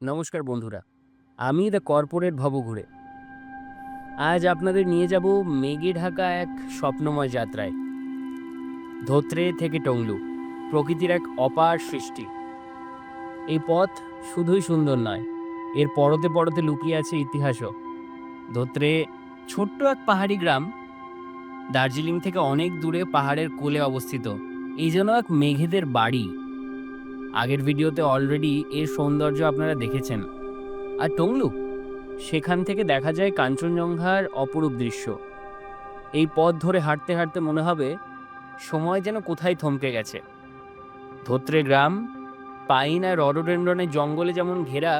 নমস্কার বন্ধুরা, আমি দ্য কর্পোরেট ভবঘুরে। আজ আপনাদের নিয়ে যাব মেঘে ঢাকা এক স্বপ্নময় যাত্রায়। ধোত্রে থেকে টংলু, প্রকৃতির এক অপার সৃষ্টি। এই পথ শুধুই সুন্দর নয়, এর পরতে পরতে লুকিয়ে আছে ইতিহাসও। ধোত্রে ছোট্ট এক পাহাড়ি গ্রাম, দার্জিলিং থেকে অনেক দূরে পাহাড়ের কোলে অবস্থিত। এই যেন এক মেঘেদের বাড়ি। আগের ভিডিওতে অলরেডি এর সৌন্দর্য আপনারা দেখেছেন। আর টংলু, সেখান থেকে দেখা যায় কাঞ্চনজঙ্ঘার অপরূপ দৃশ্য। এই পথ ধরে হাঁটতে হাঁটতে মনে হবে সময় যেন কোথায় থমকে গেছে। ধোত্রে গ্রাম পাইন আর রডোডেন্ড্রনের জঙ্গলে যেমন ঘেরা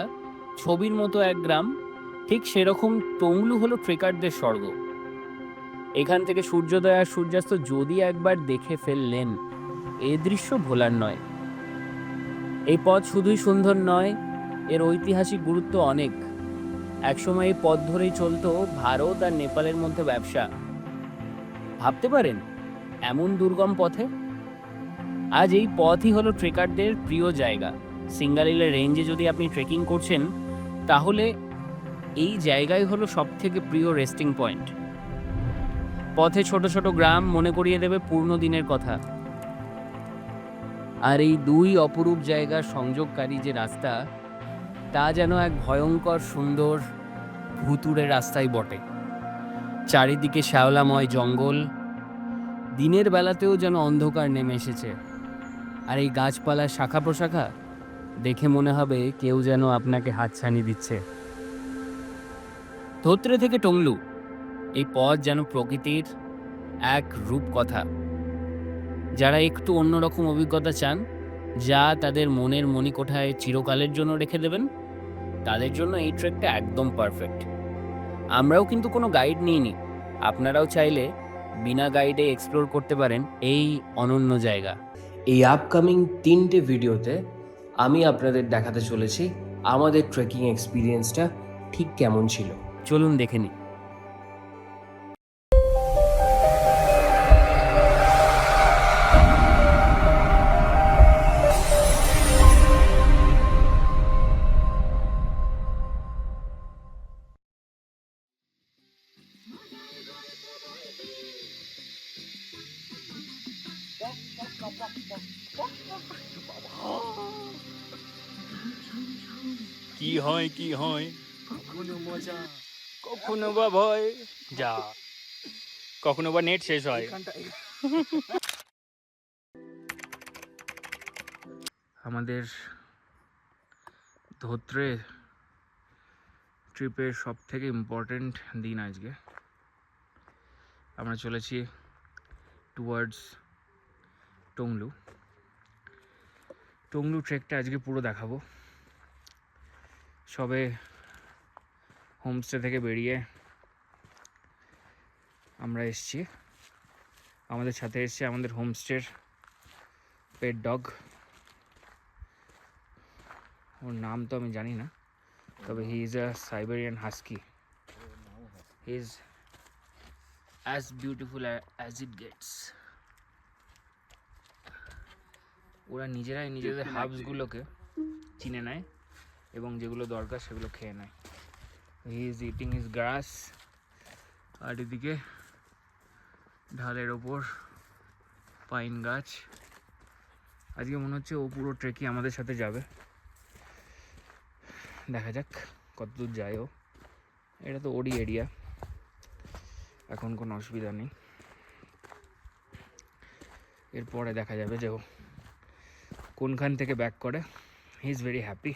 ছবির মতো এক গ্রাম, ঠিক সেরকম টংলু হলো ট্রেকারদের স্বর্গ। এখান থেকে সূর্যোদয় আর সূর্যাস্ত যদি একবার দেখে ফেললেন, এ দৃশ্য ভোলার নয়। এই পথ শুধুই সুন্দর নয়, এর ঐতিহাসিক গুরুত্ব অনেক। একসময় এই পথ ধরেই চলতো ভারত আর নেপালের মধ্যে ব্যবসা। ভাবতে পারেন, এমন দুর্গম পথে আজ এই পথই হলো ট্রেকারদের প্রিয় জায়গা। সিঙ্গালিলা রেঞ্জে যদি আপনি ট্রেকিং করছেন, তাহলে এই জায়গাই হলো সব থেকে প্রিয় রেস্টিং পয়েন্ট। পথে ছোট ছোট গ্রাম মনে করিয়ে দেবে পুরনো দিনের কথা। আর এই দুই অপরূপ জায়গার সংযোগকারী যে রাস্তা, তা যেন এক ভয়ঙ্কর সুন্দর ভুতুড়ে রাস্তাই বটে। চারিদিকে শ্যাওলাময় জঙ্গল, দিনের বেলাতেও যেন অন্ধকার নেমে এসেছে। আর এই গাছপালার শাখা প্রশাখা দেখে মনে হবে কেউ যেন আপনাকে হাতছানি দিচ্ছে। ধোত্রে থেকে টংলু, এই পথ যেন প্রকৃতির এক রূপকথা। যারা একটু অন্যরকম অভিজ্ঞতা চান, যা তাদের মনের মণিকোঠায় চিরকালের জন্য রেখে দেবেন, তাদের জন্য এই ট্রেকটা একদম পারফেক্ট। আমরাও কিন্তু কোনো গাইড নিইনি। আপনারাও চাইলে বিনা গাইডে এক্সপ্লোর করতে পারেন এই অনন্য জায়গা। এই আপকামিং 3টে ভিডিওতে আমি আপনাদের দেখাতে চলেছি আমাদের ট্রেকিং এক্সপিরিয়েন্সটা ঠিক কেমন ছিল। চলুন দেখে নিই। কি হয় কি হয়, কখনো মজা, কখনো বা ভয়, যা কখনো বা নেট শেষ হয়। আমাদের ধোত্রে ট্রিপের সব থেকে ইম্পর্টেন্ট দিন আজকে। আমরা চলেছি টুয়ার্ডস টংলু। টংলু ট্রেকটা আজকে পুরো দেখাবো। সবে হোমস্টে থেকে বেরিয়ে আমরা এসছি। আমাদের সাথে এসছে আমাদের হোমস্টের পেট ডগ। ওর নাম তো আমি জানি না, তবে he is a Siberian husky. He is as beautiful as it gets. ওরা নিজেরাই নিজেদের হার্বসগুলোকে চিনে নেয় এবং যেগুলো দরকার সেগুলো খেয়ে নেয়। হি ইজ ইটিং হিজ গ্রাস। আর এদিকে ঢালের ওপর পাইন গাছ। আজকে মনে হচ্ছে ও পুরো ট্রেকই আমাদের সাথে যাবে। দেখা যাক কতদূর যায় ও। এটা তো ওরই এরিয়া, এখন কোনো অসুবিধা নেই। এরপরে দেখা যাবে যে ও কোনখান থেকে ব্যাক করে। হি ইজ ভেরি হ্যাপি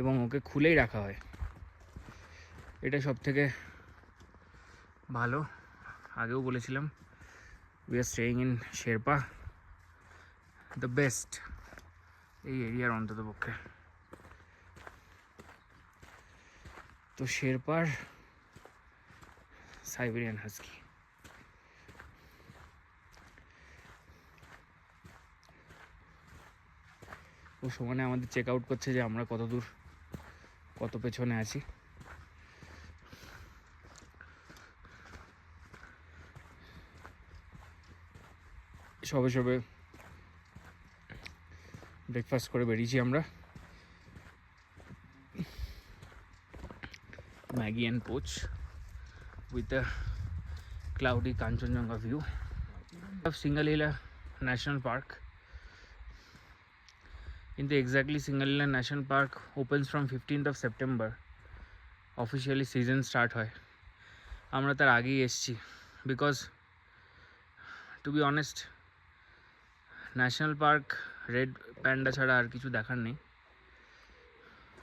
এবং ওকে খুলেই রাখা হয়, এটা সব থেকে ভালো। আগেও বলেছিলাম, we are staying in Sherpa, the best এই এরিয়ার অন্তত পক্ষে। তো শেরপার সাইবেরিয়ান হাস্কি। ও সমানে আমাদের চেক আউট করছে যে আমরা কত দূর, কত পেছনে আছি। সবে সবে ব্রেকফাস্ট করে বেরিয়েছি আমরা। Maggie and Poach with a cloudy Kanchenjunga view of Singalila National Park. In the exactly Singalila National Park opens from 15th of September. Officially season start হয় আমরা তার আগেই এসেছি because to be honest national park red panda ছাড়া আর কিছু দেখার নেই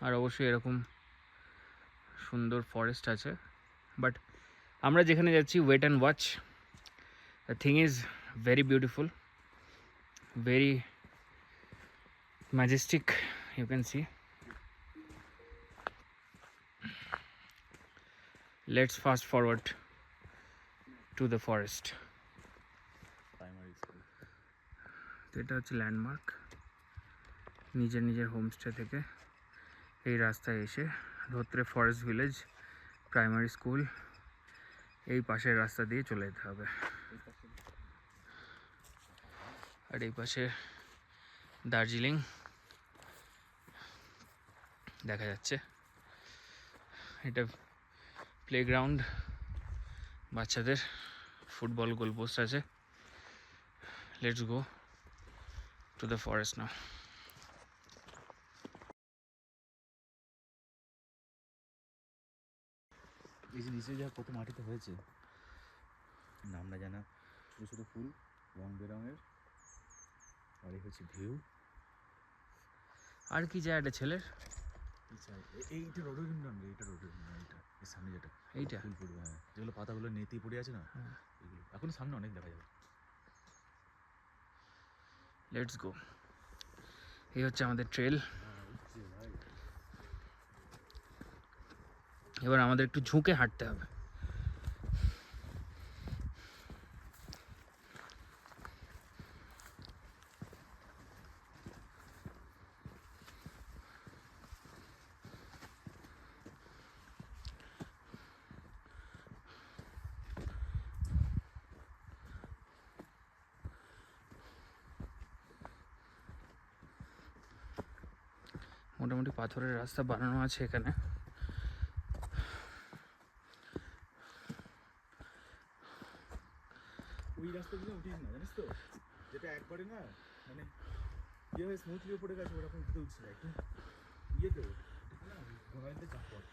আর অবশ্যই এরকম সুন্দর ফরেস্ট আছে বাট আমরা যেখানে যাচ্ছি wait and watch the thing is very beautiful very majestic, you can see. Let's fast forward to the forest. এটা হচ্ছে ল্যান্ডমার্ক নিজের হোমস্টে থেকে এই রাস্তায় এসে Dhotrey forest village primary school এই পাশের রাস্তা দিয়ে চলে যেতে হবে আর এই পাশে দার্জিলিং দেখা যাচ্ছে এটা প্লেগ্রাউন্ড বাচ্চাদের ফুটবল গোলপোস্ট আছে let's go to the forest now এই যে নিচে যা কত মাটিতে হয়েছে নাম না জানা ছোটো ছোটো ফুল রং বেরঙের আর এই হচ্ছে ভিউ আর কি যায় এটা ছেলের এইটা রোডোডেনড্রন এইটা রোডোডেনড্রন এইটা এর সামনে যেটা এইটা ফুল পড়বে হ্যাঁ যেগুলো পাতাগুলো নেতিয়ে পড়ে আছে না এগুলো এখন সামনে অনেক দেখা যাবে লেটস গো এই হচ্ছে আমাদের ট্রেল এবার আমাদের একটু ঝুঁকে হাঁটতে হবে মোটামুটি পাথরের রাস্তা বানানো আছে এখানে ওই রাস্তাগুলো উঠিস না জানিস তো যেটা একবারে না মানে ইয়ে হয়ে স্মুথলি উপরে গেছে ওরকম উঠতে উঠছে না একটু ইয়েতে ঘোড়াইতে চাপ পড়ে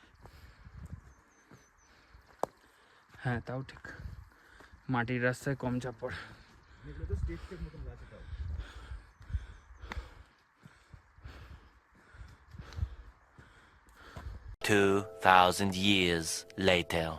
হ্যাঁ তাও ঠিক মাটির রাস্তায় কম চাপ পড়ে এগুলো তো স্টেপ স্টেপ মতন গাছ তাও 2,000 years later.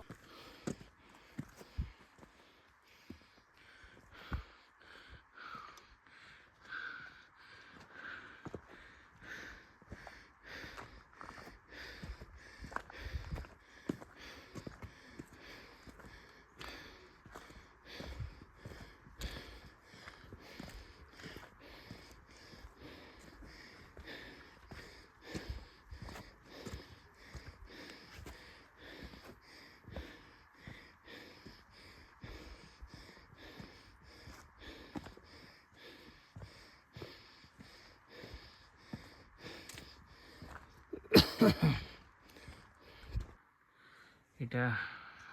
এটা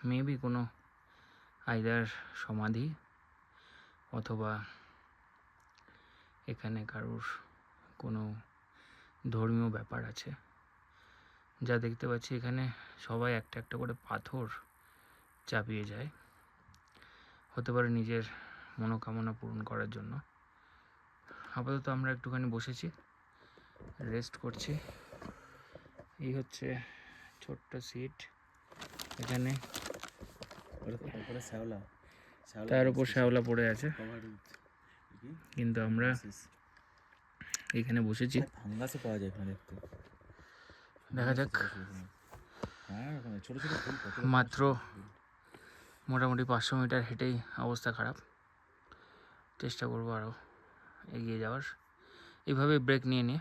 মেবি কোনো আইদার সমাধি অথবা এখানে কারোর কোনো ধর্মীয় ব্যাপার আছে যা দেখতে পাচ্ছি এখানে সবাই একটা একটা করে পাথর চাপিয়ে যায় হতে পারে নিজের মনোকামনা পূরণ করার জন্য আপাতত আমরা একটুখানি বসেছি রেস্ট করছি এই হচ্ছে ছোট্ট সিট এখানে তারপরে শ্যাওলা তার উপর শ্যাওলা পড়ে আছে কিন্তু আমরা এখানে বসেছি ফাঙ্গাসও পাওয়া যায় এখানে দেখতে দেখা যাক হ্যাঁ ছোট ছোট ফুল কত মাত্র মোটামুটি 500 মিটার হেঁটেই অবস্থা খারাপ চেষ্টা করবো আরও এগিয়ে যাওয়ার এইভাবে ব্রেক নিয়ে নিয়ে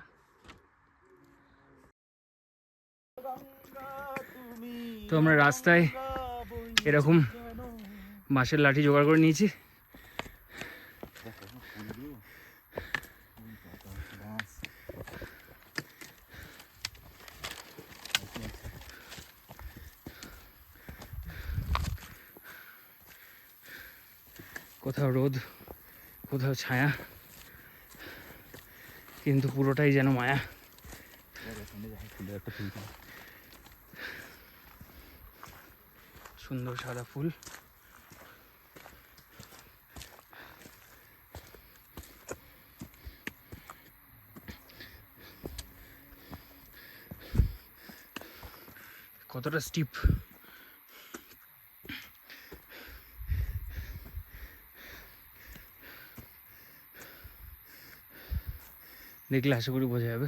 তো আমরা রাস্তায় এরকম বাঁশের লাঠি জোগাড় করে নিয়েছি কোথাও রোদ, কোথাও ছায়া, কিন্তু পুরোটাই যেন মায়া। সুন্দর সাদা ফুল। কতটা স্টিপ। দেখলে আশা করি বোঝা যাবে।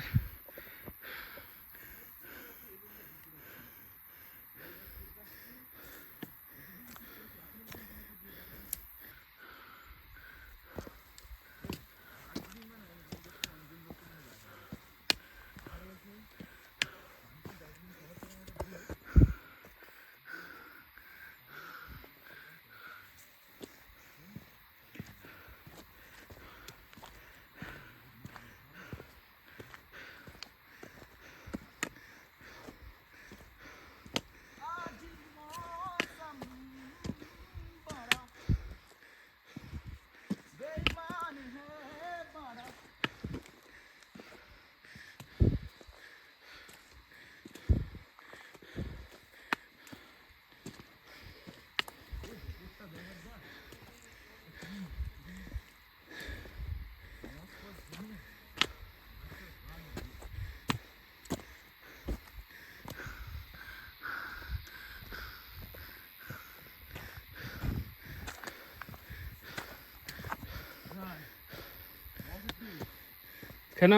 কেন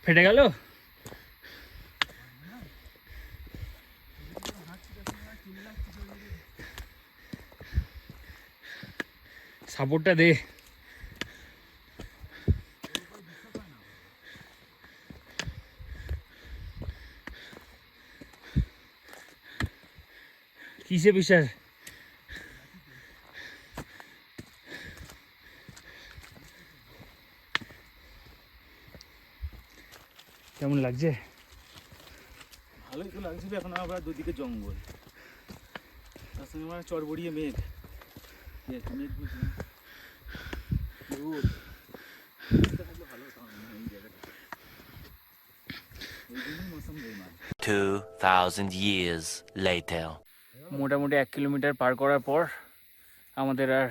ফেটে গেল? সাপোর্টটা দে। কিসে বিশ্বাস? কেমন লাগছে? ভালোই তো লাগছিল। এখন আবার দুদিকে জঙ্গল, তার সঙ্গে মানে চড়বড়িয়ে মেঘ। মেঘ বুঝলাম রোদ থাকলে ভালো হতো এই জায়গাটা। এই জন্যই মৌসুম বেমান। 2,000 years later. মোটামুটি 1 কিলোমিটার পার করার পর আমাদের আর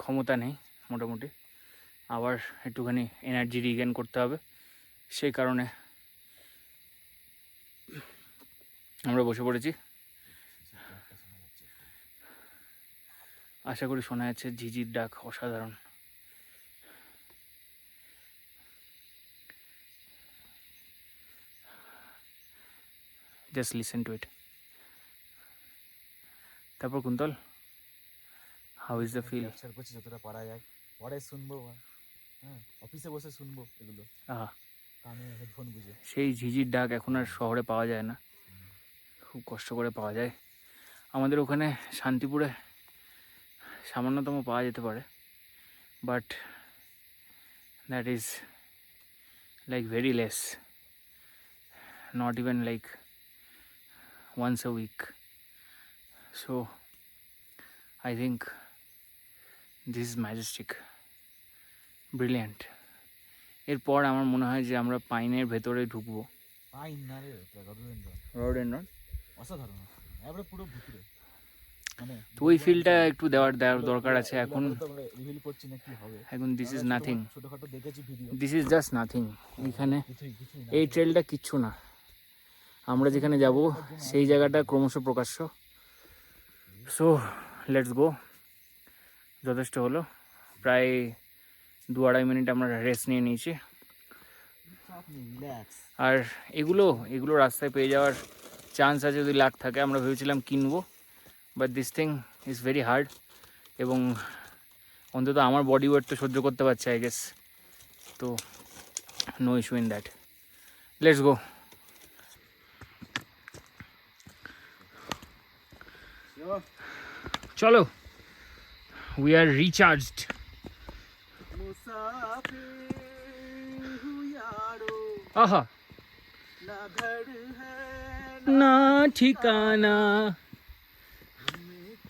ক্ষমতা নেই। মোটামুটি আবার একটুখানি এনার্জি রিগেন করতে হবে। সেই কারণে আমরা বসে পড়েছি। আশা করি শোনা যাচ্ছে ঝিঝির ডাক অসাধারণ। Just listen to it. তারপর Kuntal, how is the feel? Capture করছি যতটা পারা যায়, পরে শুনবো। হ্যাঁ, অফিসে বসে শুনবো এগুলো কানে হেডফোন বুঝে। সেই ঝিঝির ডাক এখন আর শহরে পাওয়া যায় না, খুব কষ্ট করে পাওয়া যায়। আমাদের ওখানে শান্তিপুরে সামান্যতম পাওয়া যেতে পারে, but that is like very less, not even like once a week. So I think this is majestic, brilliant. এরপর আমার মনে হয় যে আমরা পাইনের ভেতরে ঢুকবো। পাইন না রে, রডোডেনড্রন। রডোডেনড্রন অসাধারণ, এবারে পুরো ভিতরে। মানে তো ওই ফিলটা একটু দেওয়ার দরকার আছে এখন। আমরা রিভিল করছি না কি হবে এখন দিস ইজ নাথিং, ছোটখাটো দেখেছি video. This is just nothing. এখানে কিছুই না। এই ট্রেলটা কিচ্ছু না। আমরা যেখানে যাব সেই জায়গাটা ক্রমশ প্রকাশ্য। So let's go. যথেষ্ট হলো, প্রায় 2-2.5 মিনিট আমরা রেস্ট নিয়ে নিয়েছি। রিল্যাক্স। আর এগুলো রাস্তায় পেয়ে যাওয়ার চান্স আছে যদি লাক থাকে। আমরা ভেবেছিলাম কিনবো, but this thing is very hard, এবং অন্তত আমার বডি ওয়েট তো সহ্য করতে পারছে আই গেস। তো no issue in that. Let's go. চলো, উই আর রিচার্জড। আহা, না ঠিকানা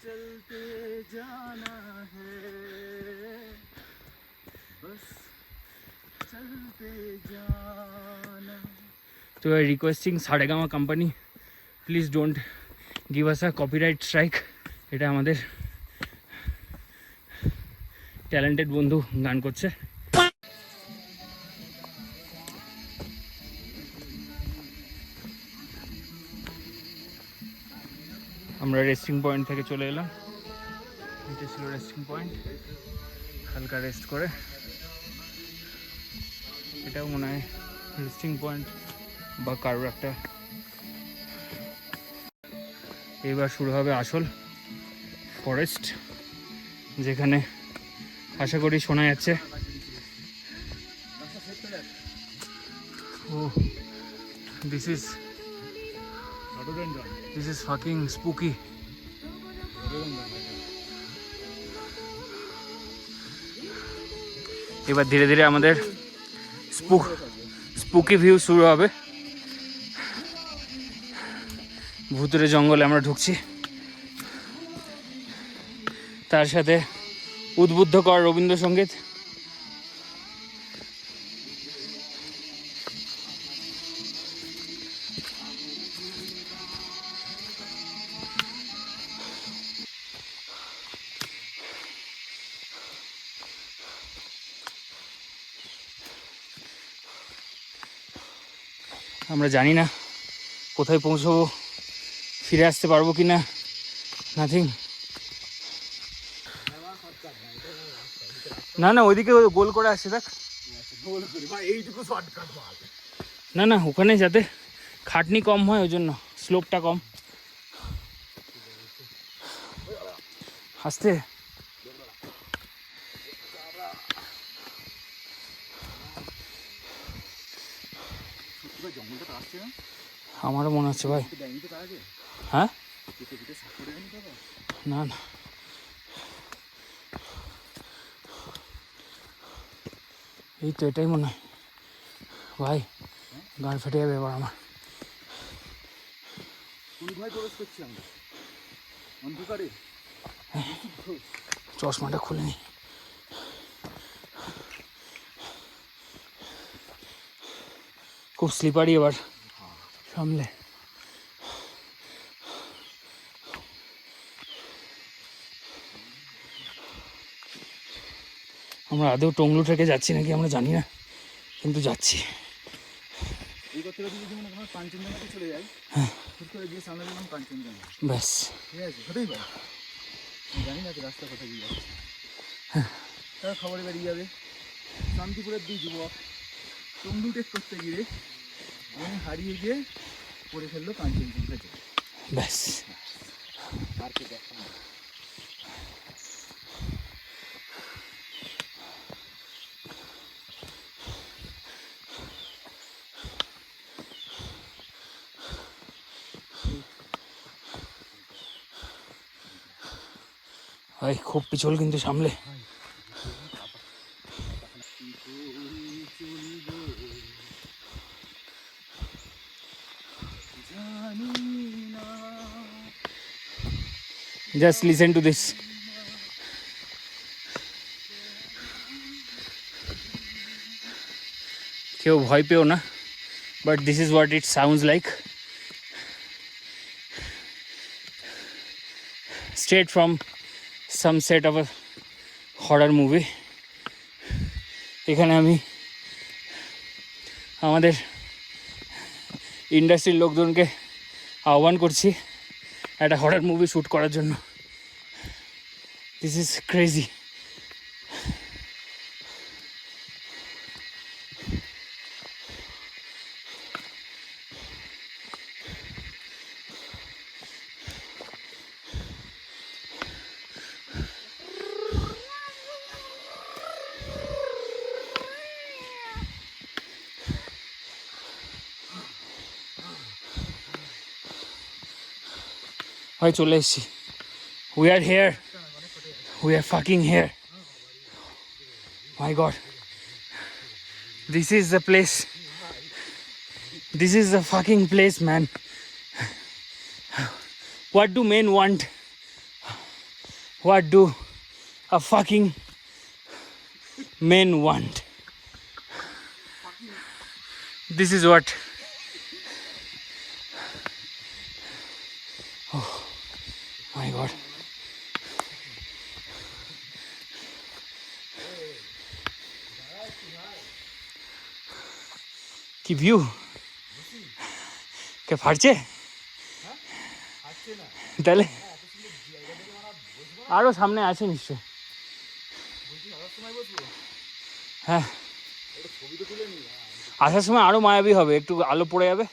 चलते जाना चलते जाना। तो I requesting Saregama company please don't give us a copyright strike. এটা আমাদের ট্যালেন্টেড বন্ধু গান করছে। আমরা রেস্টিং পয়েন্ট থেকে চলে এলাম। এটা ছিল রেস্টিং পয়েন্ট, হালকা রেস্ট করে। এটাও মনে হয় রেস্টিং পয়েন্ট বা কারোর একটা। এবার শুরু হবে আসল ফরেস্ট, যেখানে আশা করি শোনা যাচ্ছে ও দিস ইজ ফাকিং স্পুকি। এবার ধীরে ধীরে আমাদের স্পুকি ভিউ শুরু হবে। ভুতুরে জঙ্গলে আমরা ঢুকছি, তার সাথে উদ্বুদ্ধকর রবীন্দ্রসঙ্গীত। আমরা জানি না কোথায় পৌঁছবো, ফিরে আসতে পারবো কি না, নাথিং। না না ওইদিকে গোল করে আসছে, দেখ না না ওখানে যাতে খাটনি কম হয় ওই জন্য, স্লোপটা কম। আস্তে আমারও মনে হচ্ছে ভাই। হ্যাঁ না না এই তো এটাই মনে হয় ভাই, গান ফেটে যাবে এবার আমার। চশমাটা খুলে নি। খুব স্লিপারি এবার, সামলে। আমরা আদৌ টংলু ট্রেকে যাচ্ছি নাকি আমরা জানি না, কিন্তু যাচ্ছি। চলে যাই, সামনে গেলাম কাঞ্চনজঙ্ঘা, ব্যাস ঠিক আছে, হতেই পারে, জানি না রাস্তা কোথায় গিয়ে যাচ্ছে। তারা খবরে বেরিয়ে যাবে শান্তিপুরের দুই যুবক টংলু ট্রেক করতে গিয়ে হারিয়ে গিয়ে পড়ে ফেললো কাঞ্চনজঙ্ঘা। ব্যাস পার্কে দেখা ভাই, খুব পিছল কিন্তু, সামলে। Just listen to this. কেউ ভয় পেও না, but this is what it sounds like. Straight from some set of a horror movie. এখানে আমি আমাদের ইন্ডাস্ট্রির লোকজনকে আহ্বান করছি একটা হরর মুভি শ্যুট করার জন্য। This is crazy. ভাই চলে এসেছি। We are here. We are fucking here. My God. This is the place. This is the fucking place, man. What do men want? What do a fucking men want? This is what. Oh my God. কি view, কে ফাটছে তাহলে আরো সামনে আছে নিশ্চয়। হ্যাঁ, আসার সময় আরো মায়াবী হবে, একটু আলো পড়ে যাবে।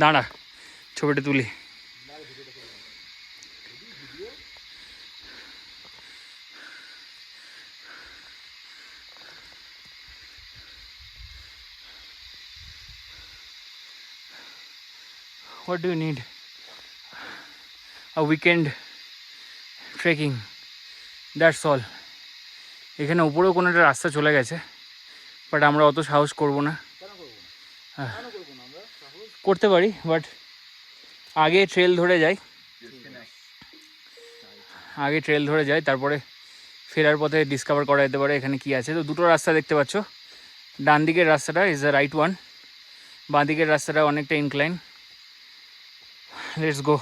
দাঁড়া ছবিটা তুলি। What do you need? A weekend trekking. That's all. এখানে উপরেও কোনো একটা রাস্তা চলে গেছে, বাট আমরা অত সাহস করব না। করতে পারি, বাট আগে ট্রেল ধরে যাই, তারপরে ফেরার পথে ডিসকভার করা যেতে পারে এখানে কি আছে। তো দুটো রাস্তা দেখতে পাচ্ছ, ডান দিকের রাস্তাটা ইজ দ্য রাইট ওয়ান, বাঁ দিকের রাস্তাটা অনেকটা ইনক্লাইন। Let's go.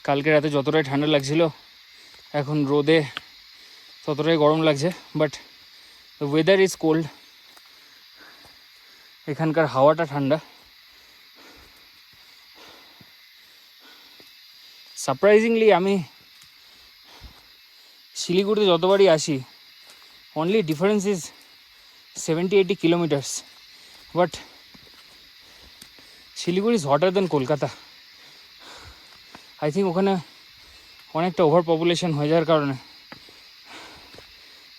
কালকে রাতে যতটাই ঠান্ডা লাগছিল, এখন রোদে ততটাই গরম লাগছে, but the weather is cold. এখানকার হাওয়াটা ঠান্ডা। সারপ্রাইজিংলি আমি শিলিগুড়িতে যতবারই আসি, only difference is 70-80 kilometres, but Siliguri is hotter than Kolkata. I think ওখানে অনেকটা ওভার পপুলেশন হয়ে যাওয়ার কারণে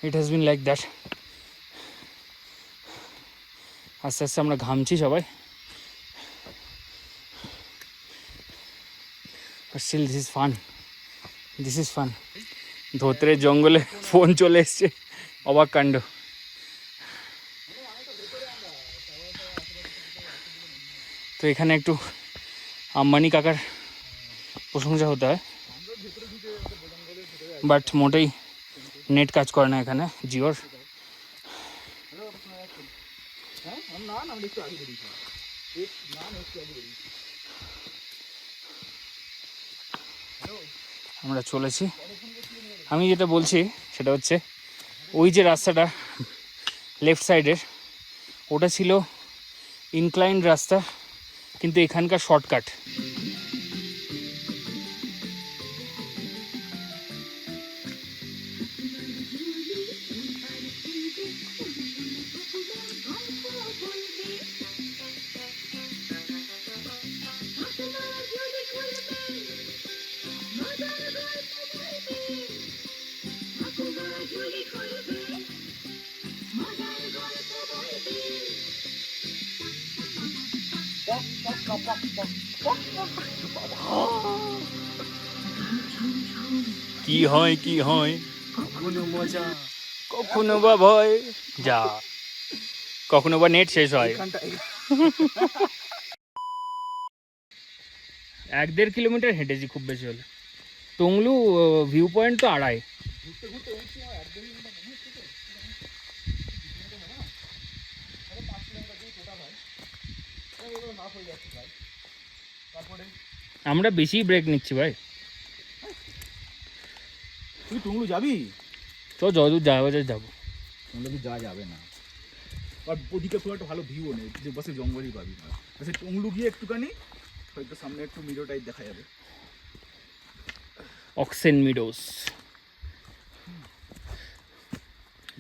it has been like that. আস্তে আস্তে আমরা ঘামছি সবাই, but still this is fun. ধোত্রের জঙ্গলে ফোন চলে এসছে, অবাক কাণ্ড। তো এখানে একটু আম্বানি কাকার প্রশংসা হতে হয়, বাট মোটেই নেট কাজ করে না এখানে জিওর। আমরা চলেছি। আমি যেটা বলছি সেটা হচ্ছে, ওই যে রাস্তাটা লেফট সাইডের, ওটা ছিল ইনক্লাইন রাস্তা, কিন্তু এখানকার শর্টকাট। কি হয় কখনো মজা, কখনো বা ভয়, যা কখনো বা নেট শেষ হয়। 1-1.5 কিলোমিটার হেঁটেছি খুব বেশি হলে। টংলু ভিউ পয়েন্ট তো 2.5। আমরা বেশি ব্রেক নিচ্ছি ভাই। তুই টুংলু যাবি? তো যতদূর যাওয়া যায় যাবো। টুংলু যাওয়া যাবে না, আর ওদিকে খুব একটা ভালো ভিউও নেই, যে বসে জঙ্গলই পাবি না। সে টুংলু গিয়ে একটুখানি হয়তো সামনে একটু মিডো টাইপ দেখা যাবে, অক্সেন মিডোস,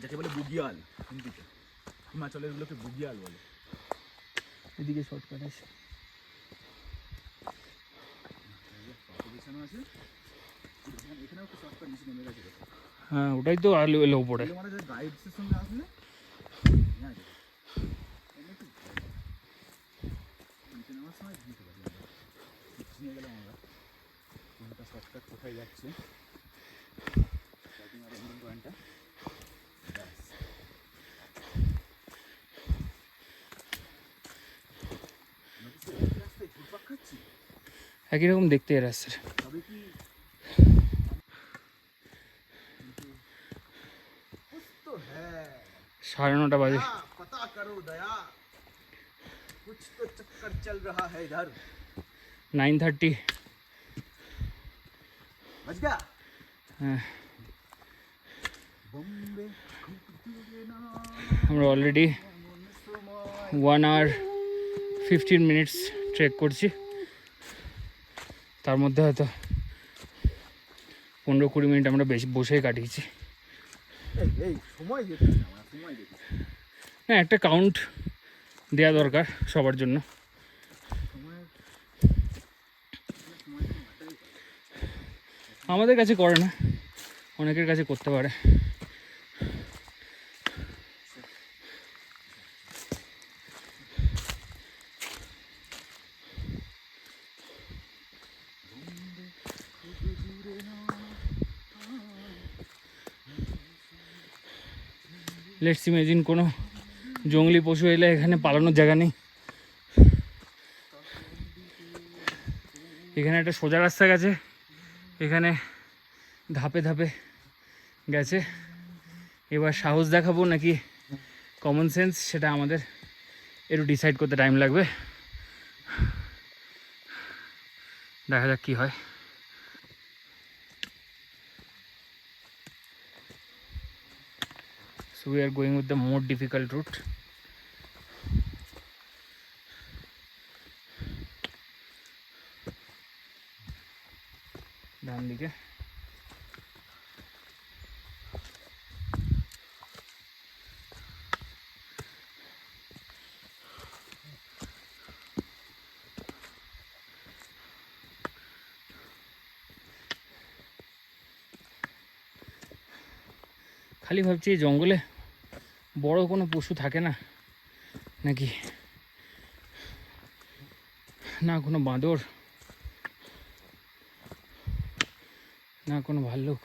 যাকে বলে বুগিয়াল হিন্দিতে। হিমাচলের গুলোকে বুগিয়াল বলে। এদিকে শর্টকাট আছে। এখানেও একটা শর্টকাট নিচে নেমে গেছে। হ্যাঁ, ওটাই তো আলো এলো উপরে। মানে গাইডসের সঙ্গে আসলে নিচে নামার সময় বুঝতে পারি চিনে গেলাম আমরা কোনটা শর্টকাট কোথায় যাচ্ছে, স্টার্টিং আর এন্ডিং পয়েন্টটা। রাস্তায় ঘুরপাক খাচ্ছি, একই রকম দেখতে এর রাস্তার। তবে কি 9:30 বাজে। पता करो दया, कुछ तो चक्कर चल रहा है इधर। 9:30। बच गया হ্যাঁ, बॉम्बे আমরা অলরেডি 1 hour 15 minutes ট্রেক করছি। তার মধ্যে হয়তো 15-20 মিনিট আমরা বেশি বসেই কাটিয়েছি। এই সময় দেখছিস না, আমরা সময় দেখি। হ্যাঁ, একটা কাউন্ট দেওয়া দরকার সবার জন্য। আমাদের কাছে করে না, অনেকের কাছে করতে পারে। লেটস ইমেজিন কোনো জঙ্গলি পশু এলে এখানে পালানোর জায়গা নেই। এখানে একটা সোজা রাস্তা গেছে, এখানে ধাপে ধাপে গেছে। এবার সাহস দেখাবো নাকি কমন সেন্স, সেটা আমাদের একটু ডিসাইড করতে টাইম লাগবে। দেখা যাক কী হয়। So we are going with the more difficult route. ডান দিকে খালি ভাবছি এই জঙ্গলে বড় কোনো পশু থাকে না নাকি, না কোনো বাঁদর, না কোনো ভাল্লুক।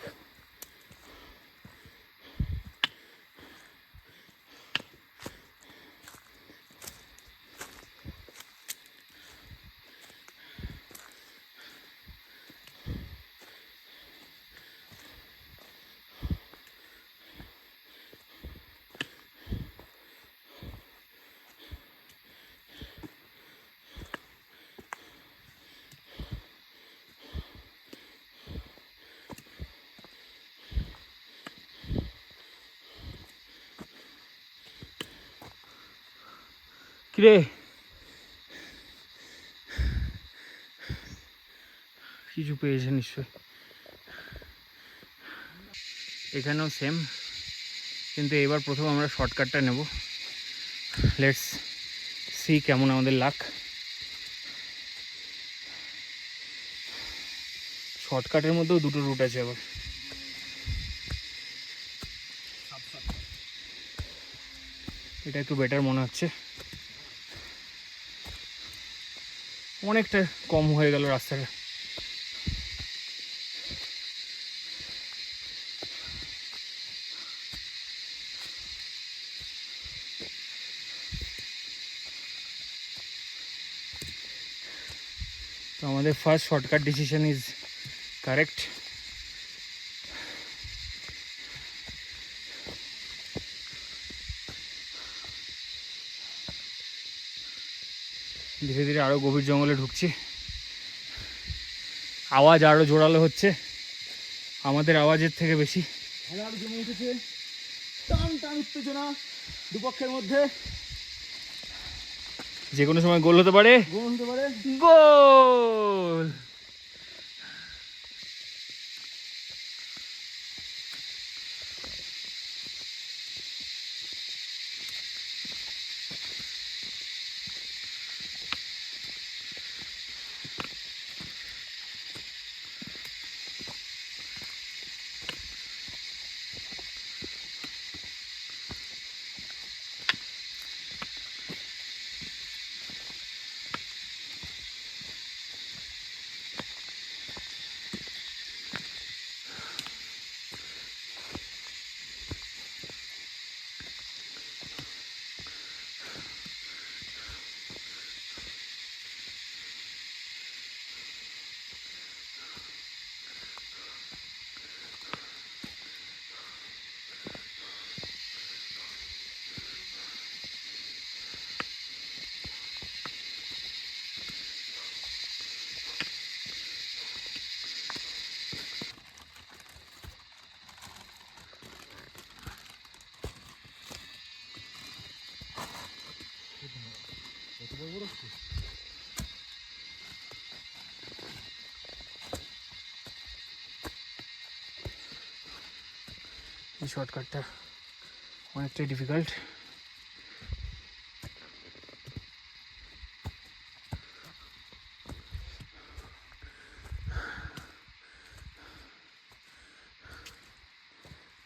কিরে, কিছু পেয়েছে নিশ্চয়। এখানেও সেম, কিন্তু এবার প্রথম আমরা শর্টকাটটা নেব। লেটস সি কেমন আমাদের লাক। শর্টকাটের মধ্যেও দুটো রুট আছে আবার। এটা একটু বেটার মনে হচ্ছে, অনেকটা কম হয়ে গেল রাস্তাটা। তো আমাদের first shortcut decision is correct. ধীরে ধীরে আরও গভীর জঙ্গলে ঢুকছি। আওয়াজ আরও জোরালো হচ্ছে, আমাদের আওয়াজের থেকে বেশি। খেলার জমে উঠেছে, টান টান উত্তেজনা দুপক্ষের মধ্যে। যে কোনো সময় গোল হতে পারে, গোল হতে পারে। গোল। এই শর্টকাটটা অনেকটাই ডিফিকাল্ট।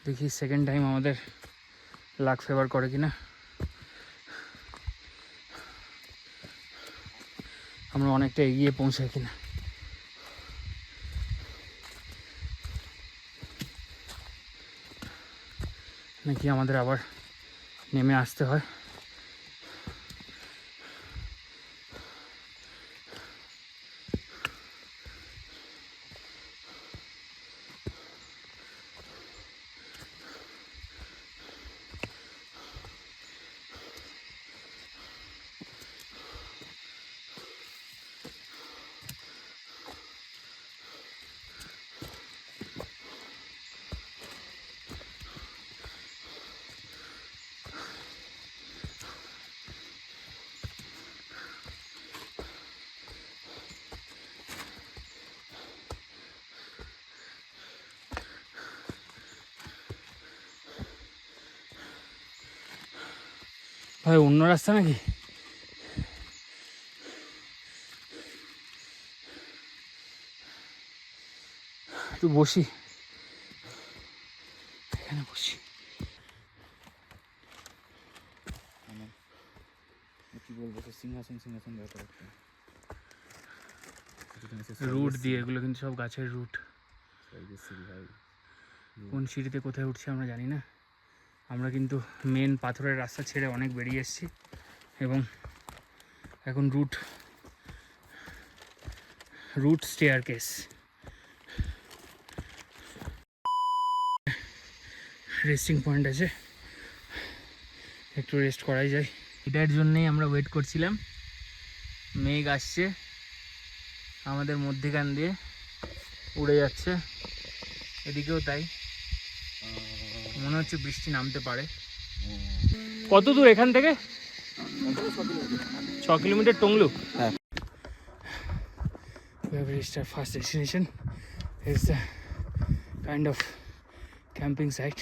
দেখি সেকেন্ড টাইম আমাদের লাক ফেভার করে কিনা। আমরা অনেকটা এগিয়ে পৌঁছাই কিনা। নাকি আমাদের আবার নেমে আসতে হয়। ভাই অন্য রাস্তা নাকি? একটু বসি, এখানে বসি। কি বলবো, তো সিংহাসন ব্যাপার একটা। রুট দিয়ে, এগুলো কিন্তু সব গাছের রুট। কোন সিঁড়িতে কোথায় উঠছে আমরা জানি না। আমরা কিন্তু মেন পাথরের রাস্তা ছেড়ে অনেক বেরিয়ে এসেছি এবং এখন রুট স্টেয়ারকেস। রেস্টিং পয়েন্ট আছে, একটু রেস্ট করাই যায়। এটার জন্যেই আমরা ওয়েট করছিলাম। মেঘ আসছে আমাদের মধ্যেখান দিয়ে, উড়ে যাচ্ছে, এদিকেও তাই। মনে হচ্ছে বৃষ্টি নামতে পারে। কত দূর এখান থেকে? 6 কিলোমিটার টংলু। হ্যাঁ। We have reached our first destination. It's a kind of camping site.